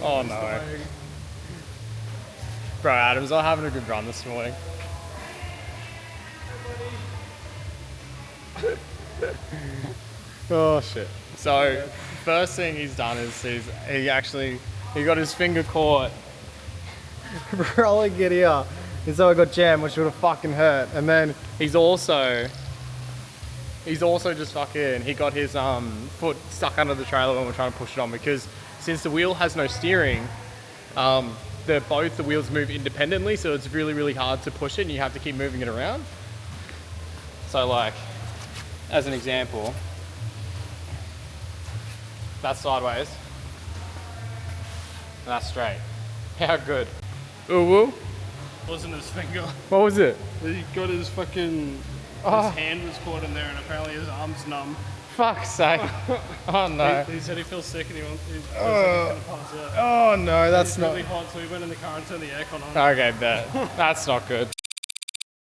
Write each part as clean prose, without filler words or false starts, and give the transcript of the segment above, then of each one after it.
Oh no. Bro, Adam's not having a good run this morning. Oh shit. So, first thing he's done is he got his finger caught rolling it here. And so I got jammed, which would have fucking hurt. And then he's also just fucking, he got his foot stuck under the trailer when we're trying to push it on, because since the wheel has no steering, both the wheels move independently, so it's really, really hard to push it and you have to keep moving it around. So like, as an example, that's sideways, and that's straight. How good? Ooh woo? Wasn't his finger. What was it? He got his fucking, his hand was caught in there and apparently his arm's numb. Fuck's sake. Oh no. He said he feels sick and he was like he's gonna pass out. Oh no, that's not. Really hot, so we went in the car and turned the aircon on. Okay, bet. That's not good.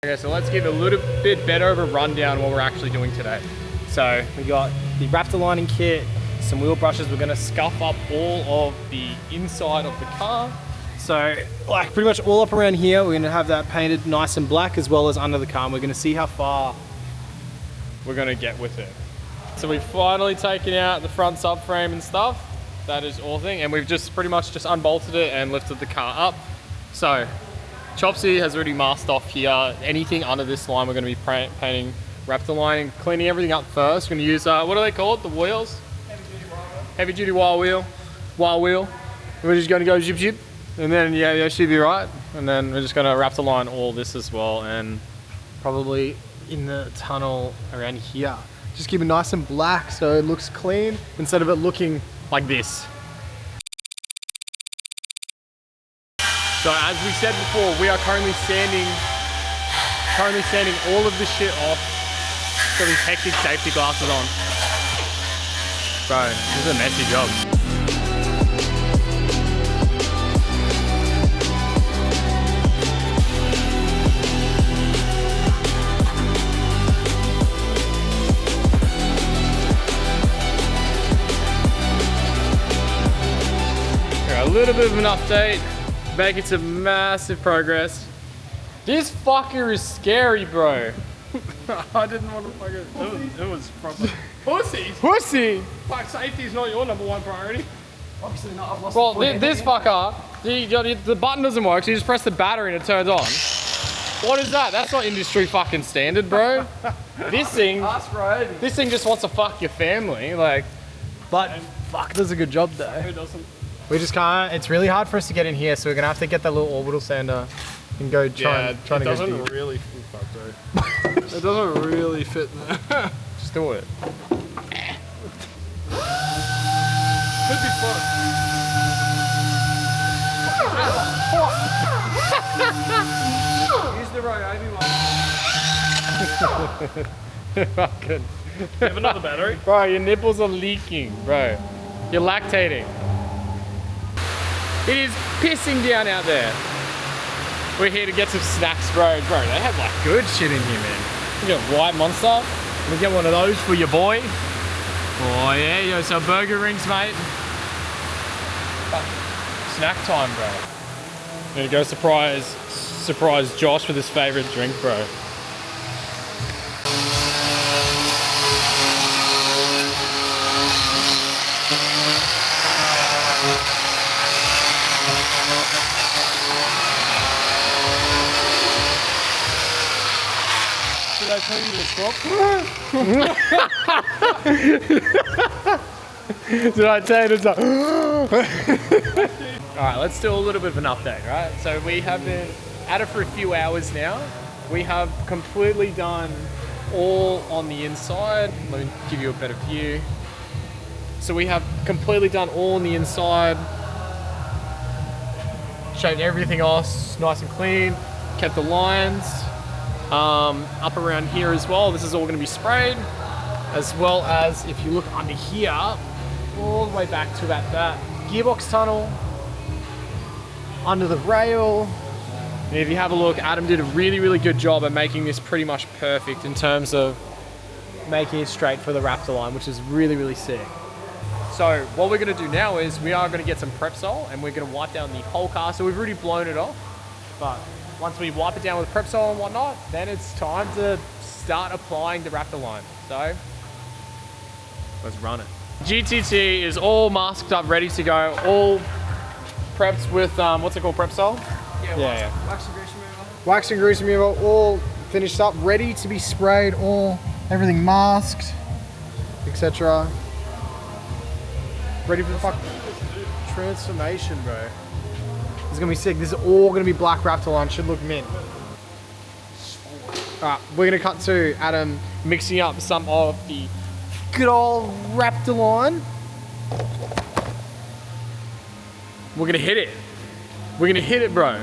Okay, so let's give a little bit better of a rundown what we're actually doing today. So we got the Raptor lining kit, some wheel brushes. We're gonna scuff up all of the inside of the car. So like pretty much all up around here, we're gonna have that painted nice and black, as well as under the car. And we're gonna see how far we're gonna get with it. So we've finally taken out the front subframe and stuff. That is all thing. And we've just pretty much just unbolted it and lifted the car up. So Chopsy has already masked off here. Anything under this line, we're gonna be painting Raptor lining, cleaning everything up first. We're gonna use, what are they called? The wheels? Heavy duty wire wheel. And we're just gonna go zip zip. And then yeah, that should be right. And then we're just gonna Raptor line all this as well, and probably in the tunnel around here. Just keep it nice and black so it looks clean instead of it looking like this. So as we said before, we are currently sanding all of this shit off. Got these hectic safety glasses on. Bro, this is a messy job. A little bit of an update, making some massive progress. This fucker is scary, bro. I didn't want to fucking, it was proper. Pussies! Pussy! Fuck, safety is not your #1 priority. Obviously not, I've lost Well, this fucker, the button doesn't work, so you just press the battery and it turns on. What is that? That's not industry fucking standard, bro. This thing just wants to fuck your family, like, but fuck, does a good job though. Who doesn't? We just can't, it's really hard for us to get in here, so we're gonna have to get that little orbital sander and go try to go deep. It doesn't really fuck, bro. It doesn't really fit in there. Just do it. Could be fun. Use the Ryobi one. Fucking. You have another battery? Bro, your nipples are leaking, bro. You're lactating. It is pissing down out there. We're here to get some snacks, bro. Bro, they have like good shit in here, man. You got White Monster. We get one of those for your boy. Oh yeah, yo, some burger rings, mate. Snack time, bro. I'm gonna go surprise Josh with his favorite drink, bro. Did I tell you to stop? Did I tell you to stop? Alright, let's do a little bit of an update, right? So we have been at it for a few hours now. We have completely done all on the inside. Let me give you a better view. So we have completely done all on the inside. Shaved everything off, nice and clean. Kept the lines up around here as well. This is all going to be sprayed, as well as if you look under here, all the way back to about that gearbox tunnel, under the rail. And if you have a look, Adam did a really, really good job at making this pretty much perfect in terms of making it straight for the Raptor line, which is really, really sick. So what we're gonna do now is we are gonna get some prep sol and we're gonna wipe down the whole car. So we've already blown it off, but once we wipe it down with prep sol and whatnot, then it's time to start applying the Raptor line. So let's run it. GTT is all masked up, ready to go, all prepped with, what's it called, prep sol? Yeah. Wax and grease remover. Wax and grease remover, all finished up, ready to be sprayed, everything masked, etc. Ready for the fuck transformation, bro. This is gonna be sick. This is all gonna be black Raptor line. Should look mint. Alright, we're gonna cut to Adam mixing up some of the good old Raptor line. We're gonna hit it. We're gonna hit it, bro.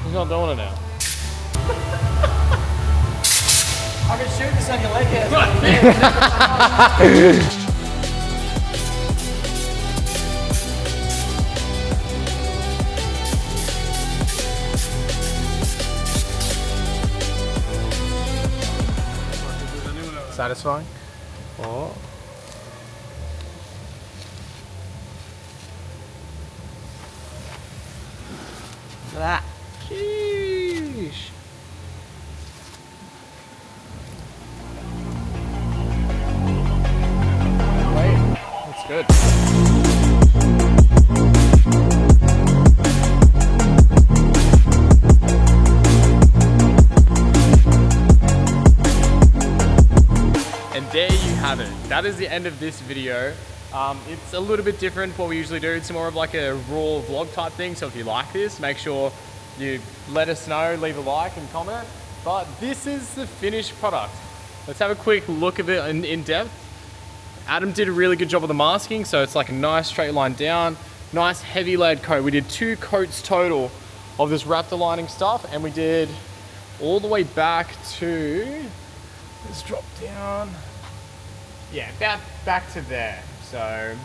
He's not doing it now. I can shoot this on your leg here. Satisfying? Oh. Look at that. Sheesh. Wait, that's good. And there you have it. That is the end of this video. It's a little bit different from what we usually do. It's more of like a raw vlog type thing. So if you like this, make sure you let us know, leave a like and comment. But this is the finished product. Let's have a quick look at it in depth. Adam did a really good job of the masking. So it's like a nice straight line down, nice heavy layered coat. We did 2 coats total of this Raptor lining stuff. And we did all the way back to, let's drop down. Yeah, about back to there. So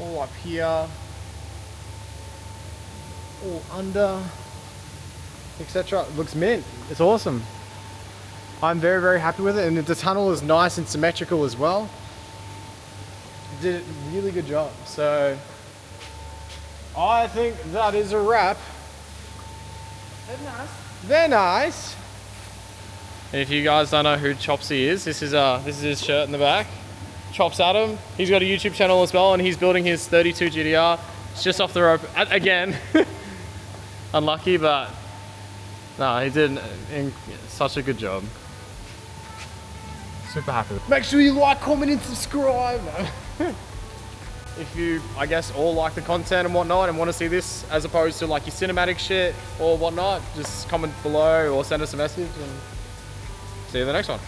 all up here, all under, etc. It looks mint. It's awesome. I'm very, very happy with it, and the tunnel is nice and symmetrical as well. Did a really good job. So I think that is a wrap. They're nice. They're nice. And if you guys don't know who Chopsy is, this is his shirt in the back. Chops Adam. He's got a YouTube channel as well, and he's building his 32 GTR. It's just off the rope again. Unlucky, but no, he did such a good job. Super happy. Make sure you like, comment, and subscribe. If you, I guess, all like the content and whatnot and want to see this as opposed to like your cinematic shit or whatnot, just comment below or send us a message and see you in the next one.